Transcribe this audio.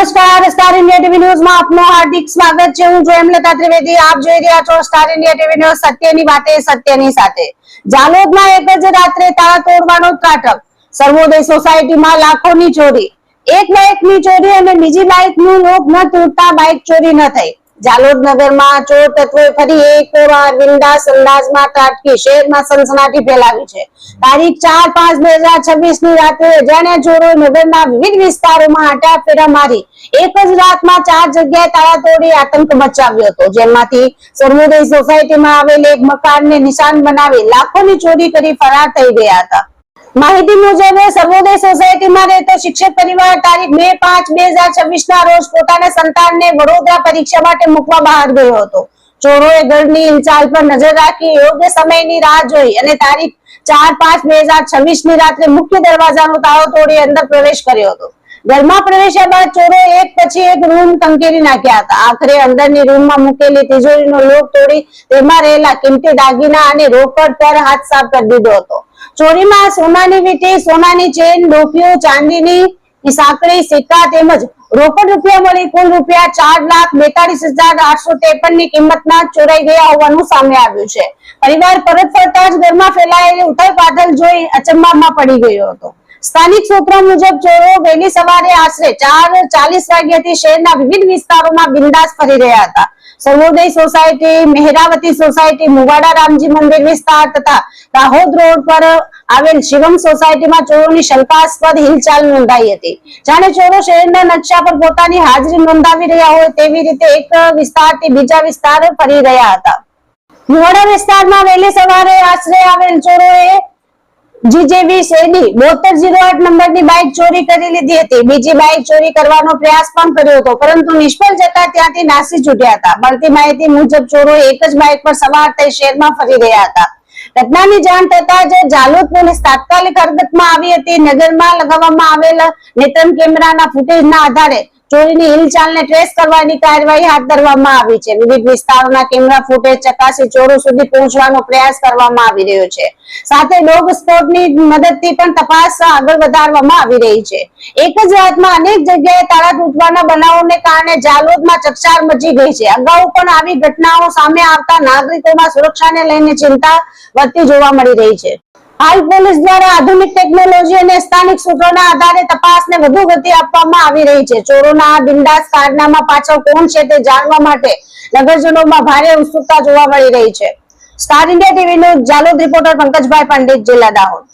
નમસ્કાર, star India TV ન્યૂઝમાં આપનું હાર્દિક સ્વાગત છે. હું જોયમલતા ત્રિવેદી. આપ જોઈ રહ્યા છો સ્ટાર ઇન્ડિયા ટીવી ન્યૂઝ. સત્યની વાતે સત્યની સાથે. જાલોદમાં એક જ રાત્રે તાળા તોડવાનો ત્રાટક. સર્વોદય સોસાયટીમાં લાખોની ચોરી. એક બાઇકની ચોરી અને બીજી બાઇકનું લોક ન તૂટતા બાઇક ચોરી ન થઈ. જાલોદ નગરમાં ચોર તત્વોએ ફરી એકવાર બિંદાસ અંદાજમાં ત્રાટકી શહેરમાં સનસનાટી ફેલાવી છે. તારીખ 4/5/2026 ની રાત્રે અજાણ્યા ચોરોએ નગરના વિવિધ વિસ્તારોમાં આંટાફેરા મારી એક જ રાતમાં 4 જગ્યાએ તાળા તોડી આતંક મચાવ્યો હતો. જેમાંથી સર્વોદય સોસાયટીમાં આવેલ એક મકાનને નિશાન બનાવી લાખોની ચોરી કરી ફરાર થઈ ગયા હતા. માહિતી મુજબ સર્વોદય સોસાયટીમાં રહેતો શિક્ષક પરિવાર તારીખ 2/5/2026 ના રોજ પોતાના સંતાનને વડોદરા પરીક્ષા માટે મૂકવા બહાર ગયો હતો. ચોરોએ ઘરની હિલચાલ પર નજર રાખી યોગ્ય સમયની રાહ જોઈ અને તારીખ 4/5/2026 ની રાત્રે મુખ્ય દરવાજાનો તાળો તોડી અંદર પ્રવેશ કર્યો હતો. ઘરમાં પ્રવેશ્યા બાદ ચોરોએ એક પછી એક રૂમ તંકેલી નાખ્યા હતા. આખરે અંદરની રૂમમાં મૂકેલી તિજોરીનો લોક તોડી તેમાં રહેલા કિંમતી દાગીના અને રોકડ પર હાથ સાફ કરી દીધો હતો. ચોરીમાં સોનાની વીંટી, સોનાની ચેન, ડોકીઓ, ચાંદીની સાંકળી, સિક્કા તેમજ રોકડ રૂપિયા મળી કુલ રૂપિયા 4,42,853 ની કિંમતના ચોરાઈ ગયા હોવાનું સામે આવ્યું છે. પરિવાર પરત ફરતા જ ઘરમાં ફેલાયેલી ઉથલપાથલ જોઈ અચંબામાં પડી ગયો હતો. સ્થાનિક સૂત્રો મુજબ ચોરો વહેલી સવારે આશરે 4:40 વાગ્યાથી શહેરના વિવિધ વિસ્તારોમાં બિંદાસ ફરી રહ્યા હતા. સર્વોદય સોસાયટી, મહેરાવતી સોસાયટી, મુવાડા રામજી મંદિર વિસ્તાર તથા દાહોદ રોડ પર આવેલ શિવમ સોસાયટીમાં ચોરોની શંકાસ્પદ હિલચાલ નોંધાઈ હતી. જાણે ચોરો શહેરના નકશા પર પોતાની હાજરી નોંધાવી રહ્યા હોય તેવી રીતે એક વિસ્તારથી બીજા વિસ્તાર ફરી રહ્યા હતા. મુવાડા વિસ્તારમાં વહેલી સવારે આશરે આવેલ ચોરોએ જીજેવી શેરડી 7208 નંબરની બાઇક ચોરી કરી લીધી હતી. બીજી બાઇક ચોરી કરવાનો પ્રયાસ પણ કર્યો હતો પરંતુ નિષ્ફળ જતા ત્યાંથી નાસી છૂટ્યા હતા. મળતી માહિતી મુજબ ચોરો એક જ બાઇક પર સવાર થઈ શહેરમાં ફરી રહ્યા હતા. ઘટનાની જાણ થતા જ જાલોદ પોલીસ તાત્કાલિક હરકતમાં આવી હતી. નગરમાં લગાવવામાં આવેલ નેત્રમ કેમેરાના ફૂટેજના આધારે ચોરીની હિલચાલને ટ્રેસ કરવાની કાર્યવાહી હાથ ધરવામાં આવી છે. વિવિધ વિસ્તારોના કેમેરા ફૂટેજ ચકાસી ચોરો સુધી પહોંચવાનો પ્રયાસ કરવામાં આવી રહ્યો છે. સાથે ડોગ સ્પોટની મદદથી પણ તપાસ આગળ વધારવામાં આવી રહી છે. એક જ રાતમાં અનેક જગ્યાએ તાળા તૂટવાના બનાવોને કારણે જાલોદમાં ચકચાર મચી ગઈ છે. અગાઉ પણ આવી ઘટનાઓ સામે આવતા નાગરિકોમાં સુરક્ષાને લઈને ચિંતા વધતી જોવા મળી રહી છે. હાલ પોલીસ દ્વારા આધુનિક ટેકનોલોજી અને સ્થાનિક સૂત્રોના આધારે તપાસને વધુ ગતિ આપવામાં આવી રહી છે. ચોરોના આ બિંદાસ કારનામા પાછળ કોણ છે તે જાણવા માટે નગરજનોમાં ભારે ઉત્સુકતા જોવા મળી રહી છે. Star India TV news Jhalod reporter Pankajbhai Pandit, જિલ્લા દાહોદ.